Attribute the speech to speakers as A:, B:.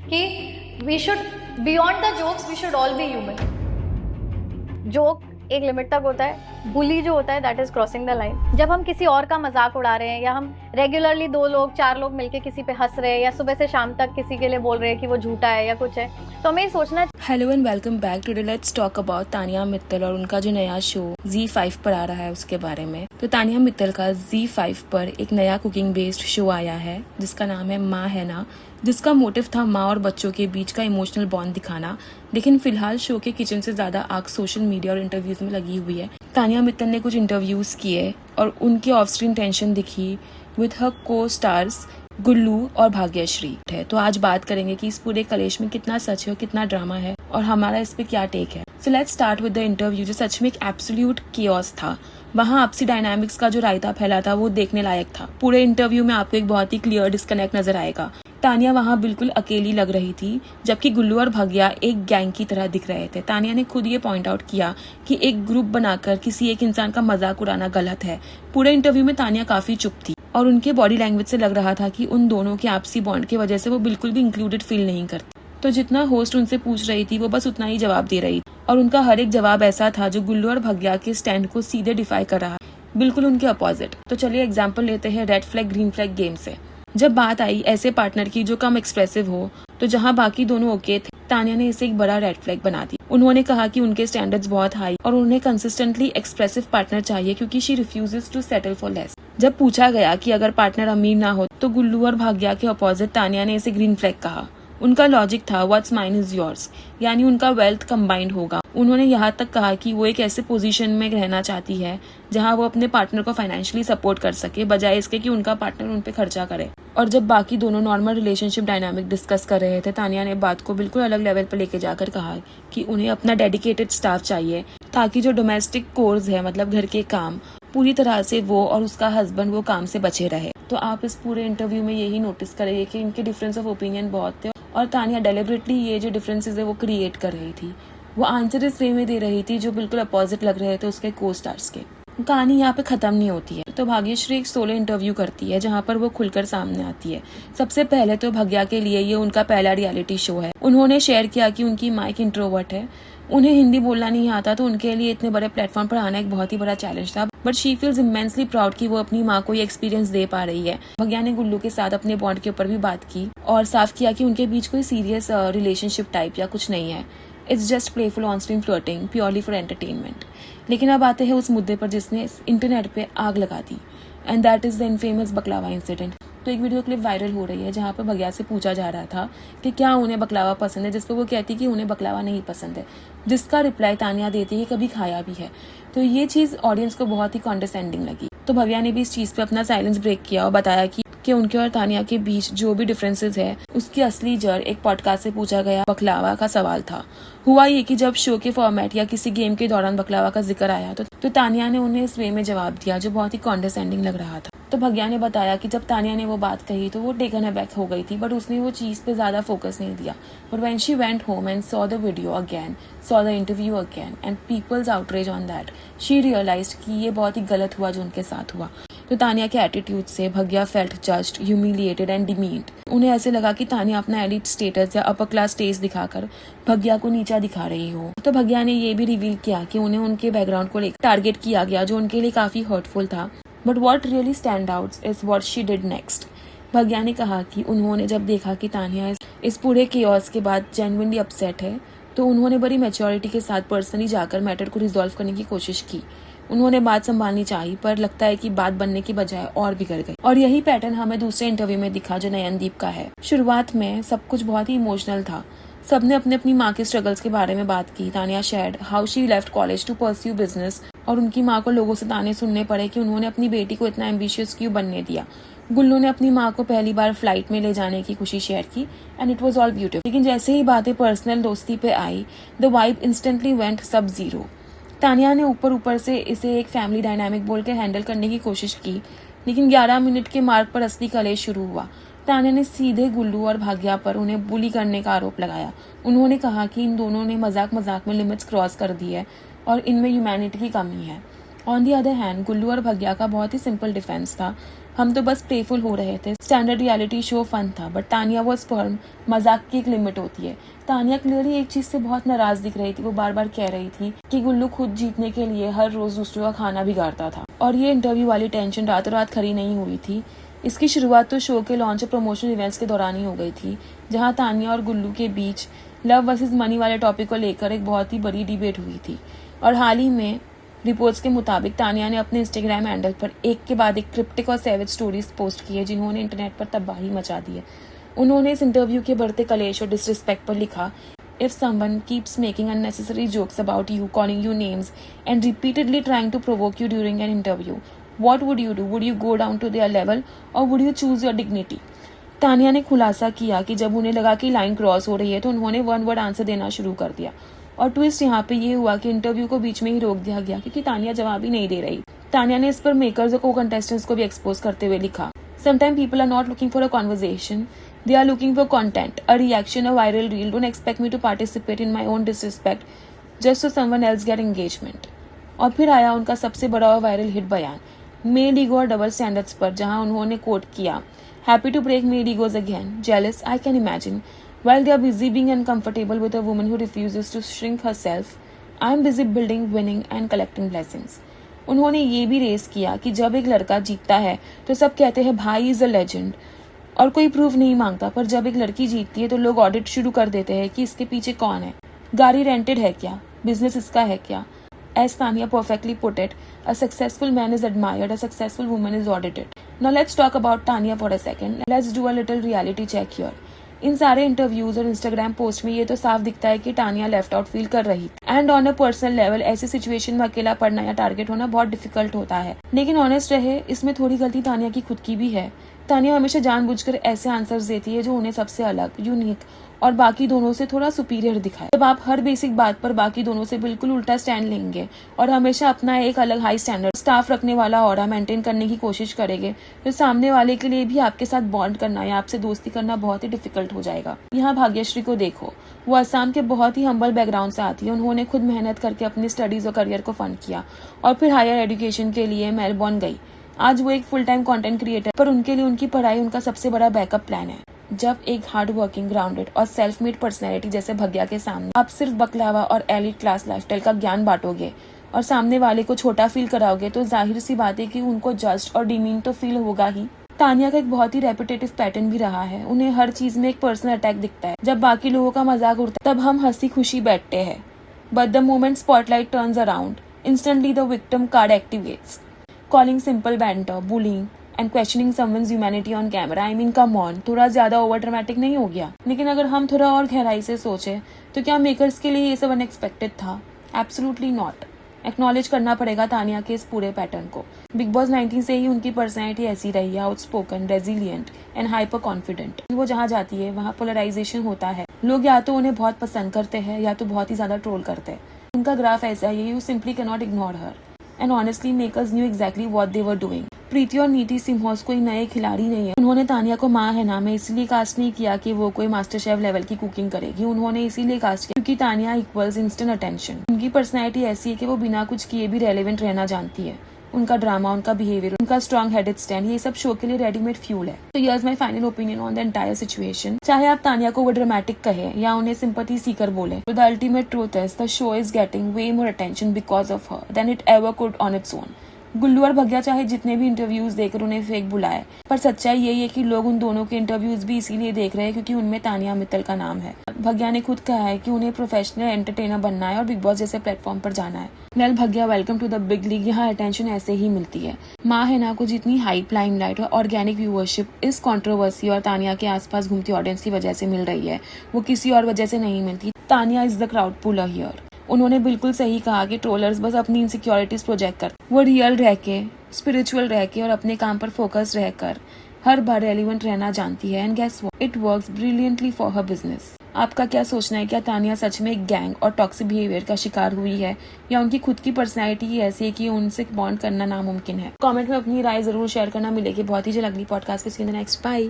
A: कि we should beyond the jokes we should all be human. Joke एक limit तक होता है, बुली जो होता है that is crossing the line. जब हम किसी और का मजाक उड़ा रहे हैं या हम रेगुलरली 2 लोग 4 लोग मिलके किसी पे हंस रहे हैं या सुबह से शाम तक किसी के लिए बोल रहे हैं कि वो झूठा है या कुछ है, तो हमें सोचना।
B: Hello and welcome back. Today let's talk about Tania Mittal और उनका जो नया शो ZEE5 पर आ रहा है उसके बारे में। तो तानिया मित्तल का ZEE5 पर एक नया कुकिंग बेस्ड शो आया है जिसका नाम है माँ है ना, जिसका मोटिव था माँ और बच्चों के बीच का इमोशनल बॉन्ड दिखाना। लेकिन फिलहाल शो के किचन से ज्यादा आग सोशल मीडिया और इंटरव्यूज में लगी हुई है। तानिया मित्तल ने कुछ इंटरव्यूज किए और उनकी ऑफ स्क्रीन टेंशन दिखी विद हर को स्टार्स गुल्लू और भाग्यश्री है। तो आज बात करेंगे कि इस पूरे कलेश में कितना सच है और कितना ड्रामा है और हमारा इस पे क्या टेक है। So let's start with the interview जो सच में एक एब्सोल्यूट कियोस था। वहाँ आपसी डायनामिक्स का जो रायता फैला था वो देखने लायक था। पूरे इंटरव्यू में आपको एक बहुत ही क्लियर डिस्कनेक्ट नजर आएगा। तानिया वहाँ बिल्कुल अकेली लग रही थी जबकि गुल्लू और भग्या एक गैंग की तरह दिख रहे थे। तानिया ने खुद ये पॉइंट आउट किया कि एक ग्रुप बनाकर किसी एक इंसान का मजाक उड़ाना गलत है। पूरे इंटरव्यू में तानिया काफी चुप थी और उनके बॉडी लैंग्वेज से लग रहा था कि उन दोनों के आपसी बॉन्ड की वजह से वो बिल्कुल भी इंक्लूडेड फील नहीं करती। तो जितना होस्ट उनसे पूछ रही थी वो बस उतना ही जवाब दे रही थी और उनका हर एक जवाब ऐसा था जो गुल्लू और भग्या के स्टैंड को सीधे डिफाई कर रहा, बिल्कुल उनके अपोजिट। तो चलिए एग्जाम्पल लेते हैं red flag green flag game से। जब बात आई ऐसे पार्टनर की जो कम एक्सप्रेसिव हो, तो जहाँ बाकी दोनों ओके थे, तानिया ने इसे एक बड़ा रेड फ्लैग बना दी। उन्होंने कहा कि उनके स्टैंडर्ड्स बहुत हाई और उन्हें कंसिस्टेंटली एक्सप्रेसिव पार्टनर चाहिए क्योंकि she refuses to settle for less. जब पूछा गया कि अगर पार्टनर अमीर ना हो तो गुल्लू और भाग्या के अपोजिट तानिया ने इसे ग्रीन फ्लैग कहा। उनका लॉजिक था व्हाट्स माइन इज योर्स, यानी उनका वेल्थ कंबाइंड होगा। उन्होंने यहाँ तक कहा कि वो एक ऐसे पोजीशन में रहना चाहती है जहाँ वो अपने पार्टनर को फाइनेंशियली सपोर्ट कर सके बजाय इसके कि उनका पार्टनर उन पे खर्चा करे। और जब बाकी दोनों नॉर्मल रिलेशनशिप डायनामिक डिस्कस कर रहे थे, तानिया ने बात को बिल्कुल अलग लेवल पर लेके जाकर कहा कि उन्हें अपना डेडिकेटेड स्टाफ चाहिए ताकि जो डोमेस्टिक कोर्स है मतलब घर के काम पूरी तरह से वो और उसका हस्बैंड वो काम से बचे रहे। तो आप इस पूरे इंटरव्यू में यही नोटिस करेंगे कि इनके डिफरेंस ऑफ ओपिनियन बहुत थे और तानिया डेलिबरेटली ये जो डिफरेंसेस है वो क्रिएट कर रही थी। वो आंसर इस वे में दे रही थी जो बिल्कुल अपोजिट लग रहे थे उसके को स्टार्स के। कहानी यहाँ पे खत्म नहीं होती है। तो भाग्यश्री एक सोलो इंटरव्यू करती है जहाँ पर वो खुलकर सामने आती है। सबसे पहले तो भग्या के लिए ये उनका पहला रियलिटी शो है। उन्होंने शेयर किया कि उनकी माँ एक इंट्रोवर्ट है, उन्हें हिंदी बोलना नहीं आता, तो उनके लिए इतने बड़े प्लेटफॉर्म पर आना एक बहुत ही बड़ा चैलेंज था। But she feels immensely proud कि वो अपनी माँ को ये एक्सपीरियंस दे पा रही है। भग्या ने गुल्लू के साथ अपने बॉन्ड के ऊपर भी बात की और साफ किया कि उनके बीच कोई सीरियस रिलेशनशिप टाइप या कुछ नहीं है। It's just playful on screen flirting purely for entertainment. लेकिन अब आते हैं उस मुद्दे पर जिसने इंटरनेट पे आग लगा दी and that is the infamous baklava incident. तो एक वीडियो क्लिप वायरल हो रही है जहाँ पर भग्या से पूछा जा रहा था कि क्या उन्हें बकलावा पसंद है, जिस पर वो कहती कि उन्हें बकलावा नहीं पसंद है, जिसका रिप्लाई तानिया देती है कभी खाया भी है। तो ये चीज ऑडियंस को बहुत ही कॉन्डेसेंडिंग लगी। तो भव्या ने भी इस चीज पे अपना साइलेंस ब्रेक किया और बताया कि उनके और तानिया के बीच जो भी डिफरेंसेस है उसकी असली जड़ एक पॉडकास्ट से पूछा गया बकलावा का सवाल था। हुआ ये कि जब शो के फॉर्मेट या किसी गेम के दौरान बकलावा का जिक्र आया तो तानिया ने उन्हें इस वे में जवाब दिया जो बहुत ही कॉन्डेसेंडिंग लग रहा था। तो भग्या ने बताया कि जब तानिया ने वो बात कही तो वो टेकन अबैक हो गई थी, बट उसने वो चीज पे ज्यादा फोकस नहीं दिया। But when she went home and saw the video again, saw the interview again and people's outrage on that, she realised कि ये बहुत ही गलत हुआ जो उनके साथ हुआ। तो तानिया के एटीट्यूड से भग्या फेल्ट जज्ड, ह्यूमिलिएटेड एंड डिमीन्ड। उन्हें ऐसे लगा कि तानिया अपना एलिट स्टेटस या अपर क्लास स्टेज दिखाकर भग्या को नीचा दिखा रही हो। तो भग्या ने ये भी रिवील किया कि उन्हें उनके बैकग्राउंड को लेकर टारगेट किया गया जो उनके लिए काफी हर्टफुल था। But what really stand out is what she did next. Bhagya ने कहा कि उन्होंने जब देखा कि तानिया इस पूरे केओस के बाद जेन्युइनली अपसेट है तो उन्होंने बड़ी मैच्योरिटी के साथ पर्सनली जाकर मैटर को रिजॉल्व करने की कोशिश की। उन्होंने बात संभालनी चाहिए पर लगता है कि बात बनने की बजाय और बिगड़ गई। और यही पैटर्न हमें दूसरे इंटरव्यू में दिखा जो नयनदीप का है। शुरुआत में सब कुछ बहुत ही इमोशनल था। सबने अपने अपनी माँ के स्ट्रगल्स के बारे में बात की। Tania shared how she left college to pursue business और उनकी माँ को लोगों से ताने सुनने पड़े कि उन्होंने अपनी बेटी को इतना एम्बिशियस क्यों बनने दिया। गुल्लू ने अपनी माँ को पहली बार फ्लाइट में ले जाने की खुशी शेयर की and it was all beautiful. लेकिन जैसे ही बातें पर्सनल दोस्ती पे I the vibe instantly went सब जीरो। तानिया ने ऊपर से इसे एक फैमिली डायनामिक बोल के हैंडल करने की कोशिश की, लेकिन 11 मिनट के मार्क पर असली कलेश शुरू हुआ। तानिया ने सीधे गुल्लू और भाग्या पर उन्हें बुली करने का आरोप लगाया। उन्होंने कहा कि इन दोनों ने मजाक में लिमिट्स क्रॉस कर दी है और इनमें ह्यूमैनिटी की कमी है। ऑन दी अदर हैंड गुल्लू और भग्या का बहुत ही सिंपल डिफेंस था हम तो बस प्लेफुल हो रहे थे, स्टैंडर्ड रियलिटी शो फन था, बट तानिया वॉज फर्म, मजाक की एक लिमिट होती है। तानिया क्लियरली एक चीज से बहुत नाराज दिख रही थी। वो बार बार कह रही थी कि गुल्लू खुद जीतने के लिए हर रोज दूसरों का खाना बिगाड़ता था, और ये इंटरव्यू वाली टेंशन रातों रात खड़ी नहीं हुई थी। इसकी शुरुआत तो शो के लॉन्च और प्रमोशनल इवेंट्स के दौरान ही हो गई थी, जहां तानिया और गुल्लू के बीच लव वर्सेस मनी वाले टॉपिक को लेकर एक बहुत ही बड़ी डिबेट हुई थी। और हाल ही में रिपोर्ट्स के मुताबिक तानिया ने अपने इंस्टाग्राम हैंडल पर एक के बाद एक क्रिप्टिक और सैवेज स्टोरीज पोस्ट की है, जिन्होंने इंटरनेट पर तबाही मचा दी है। उन्होंने इस इंटरव्यू के बढ़ते कलेश और डिसरिस्पेक्ट पर लिखा, If someone keeps making unnecessary jokes about you, calling you names, and repeatedly trying to provoke you during an interview, what would you do? Would you go down to their level, or would you choose your dignity? Tania ने खुलासा किया कि जब उन्हें लगा कि line cross हो रही है तो उन्होंने वन वर्ड आंसर देना शुरू कर दिया। और ट्विस्ट यहाँ पे ये हुआ कि इंटरव्यू को बीच में ही रोक दिया गया क्योंकि तानिया जवाब ही नहीं दे रही। तानिया ने इस पर मेकर्स और को-कंटेस्टेंट्स को भी एक्सपोज करते हुए लिखा, Sometimes people are not looking for a conversation. They are looking for content, a reaction, a viral reel. Don't expect me to participate in my own disrespect just so someone else get engagement. और फिर आया उनका सबसे बड़ा और viral hit बयान male ego और double standards पर, जहां उन्होंने कोट किया, Happy to break male egos again. Jealous, I can imagine. While they are busy being uncomfortable with a woman who refuses to shrink herself, I am busy building, winning and collecting blessings. उन्होंने ये भी race किया कि जब एक लड़का जीतता है तो सब कहते हैं भाई इज अ लेजेंड, और कोई प्रूफ नहीं मांगता, पर जब एक लड़की जीतती है तो लोग ऑडिट शुरू कर देते हैं कि इसके पीछे कौन है, गाड़ी रेंटेड है क्या, बिजनेस इसका है क्या। As Tanya perfectly put it, a successful man is admired, a successful woman is audited. Now let's talk about Tanya for a second. Let's do a little reality check here. इन सारे interviews और Instagram post में ये तो साफ दिखता है कि Tania left out feel कर रही थी। And on a personal level ऐसी सिचुएशन में अकेला पड़ना या टारगेट होना बहुत डिफिकल्ट होता है, लेकिन ऑनेस्ट रहे, इसमें थोड़ी गलती तानिया की खुद की भी है। तानिया हमेशा जानबूझकर ऐसे आंसर्स देती है जो उन्हें सबसे अलग, यूनिक और बाकी दोनों से थोड़ा सुपीरियर दिखाए। जब आप हर बेसिक बात पर बाकी दोनों से बिल्कुल उल्टा स्टैंड लेंगे और हमेशा अपना एक अलग हाई स्टैंडर्ड स्टाफ रखने वाला ऑरा मेंटेन करने की कोशिश करेंगे, तो सामने वाले के लिए भी आपके साथ बॉन्ड करना या आपसे दोस्ती करना बहुत ही डिफिकल्ट हो जाएगा। यहाँ भाग्यश्री को देखो, वो असम के बहुत ही हम्बल बैकग्राउंड से आती है। उन्होंने खुद मेहनत करके अपनी स्टडीज और करियर को फंड किया और फिर हायर एजुकेशन के लिए मेलबोर्न गई। आज वो एक फुल टाइम कंटेंट क्रिएटर, पर उनके लिए उनकी पढ़ाई उनका सबसे बड़ा बैकअप प्लान है। जब एक हार्ड वर्किंग, ग्राउंडेड और सेल्फ मेड पर्सनैलिटी जैसे भग्या के सामने आप सिर्फ बकलावा और एलिट क्लास लाइफस्टाइल का ज्ञान बांटोगे और सामने वाले को छोटा फील कराओगे, तो जाहिर सी बात है कि उनको जस्ट और डिमीन तो फील होगा ही। तानिया का एक बहुत ही रेपिटेटिव पैटर्न भी रहा है। उन्हें हर चीज में एक पर्सनल अटैक दिखता है। जब बाकी लोगों का मजाक उड़ता है तब हम हंसी खुशी बैठते हैं, but the moment spotlight turns around, instantly the victim card activates, calling simple banter, bullying and questioning someone's humanity on camera. I mean, come on, थोड़ा ज्यादा ओवर ड्रामेटिक नहीं हो गया? लेकिन अगर हम थोड़ा और गहराई से सोचे तो क्या मेकर्स के लिए ये सब अनएक्सपेक्टेड था? Absolutely not. एक्नॉलेज करना पड़ेगा तानिया के इस पूरे पैटर्न को। बिग बॉस 19 से ही उनकी पर्सनैलिटी ऐसी रही है, outspoken, resilient and hyper confident. वो जहाँ जाती है वहाँ पोलराइजेशन होता है। लोग या तो उन्हें बहुत पसंद करते हैं या तो बहुत ही ज्यादा ट्रोल करते हैं। उनका ग्राफ ऐसा है, you simply can not ignore her. And honestly makers knew exactly what they were doing. Preeti और नीति सिम्हॉस कोई नए खिलाड़ी नहीं है। उन्होंने तानिया को माँ है ना में इसलिए कास्ट नहीं किया कि वो कोई मास्टर शेफ लेवल की कुकिंग करेगी। उन्होंने इसीलिए कास्ट किया क्योंकि तानिया इक्वल्स इंस्टेंट अटेंशन। उनकी पर्सनैलिटी ऐसी है कि वो बिना कुछ किए भी रेलेवेंट रहना जानती है। उनका ड्रामा, उनका बिहेवियर, उनका स्ट्रॉन्ग हेडेड स्टैंड, ये सब शो के लिए रेडीमेड फ्यूल है। तो here's my final opinion on the entire situation. चाहे आप तानिया को वो ड्रामेटिक कहे या उन्हें सिंपैथी सीकर बोले, the ultimate truth is the show is getting way more attention because of her then it ever could on its own. गुल्लू और भग्या चाहे जितने भी इंटरव्यूज देकर उन्हें फेक बुलाए, पर सच्चाई यही है कि लोग उन दोनों के इंटरव्यूज भी इसीलिए देख रहे हैं क्योंकि उनमें तानिया मित्तल का नाम है। भग्या ने खुद कहा है कि उन्हें प्रोफेशनल एंटरटेनर बनना है और बिग बॉस जैसे प्लेटफॉर्म पर जाना है। Well Bhagya, welcome to the big league. यहाँ अटेंशन ऐसे ही मिलती है। माँ है ना को जितनी हाइप, लाइमलाइट और ऑर्गेनिक व्यूअरशिप इस कंट्रोवर्सी और तानिया के आसपास घूमती ऑडियंस की वजह से मिल रही है, वो किसी और वजह से नहीं मिलती। Tania is the crowd puller here. उन्होंने बिल्कुल सही कहा कि ट्रोलर्स बस अपनी इनसिक्योरिटीज प्रोजेक्ट करते। वो रियल रह के, स्पिरिचुअल रह के और अपने काम पर फोकस रहकर हर बार रेलिवेंट रहना जानती है। And guess what, it works brilliantly for her business. आपका क्या सोचना है? क्या तानिया सच में एक गैंग और टॉक्सिक बिहेवियर का शिकार हुई है या उनकी खुद की पर्सनैलिटी ही ऐसी है कि उनसे बॉन्ड करना नामुमकिन है? कमेंट में अपनी राय जरूर शेयर करना। मिलेगी बहुत ही जल्द अगली पॉडकास्ट के नेक्स्ट। बाय।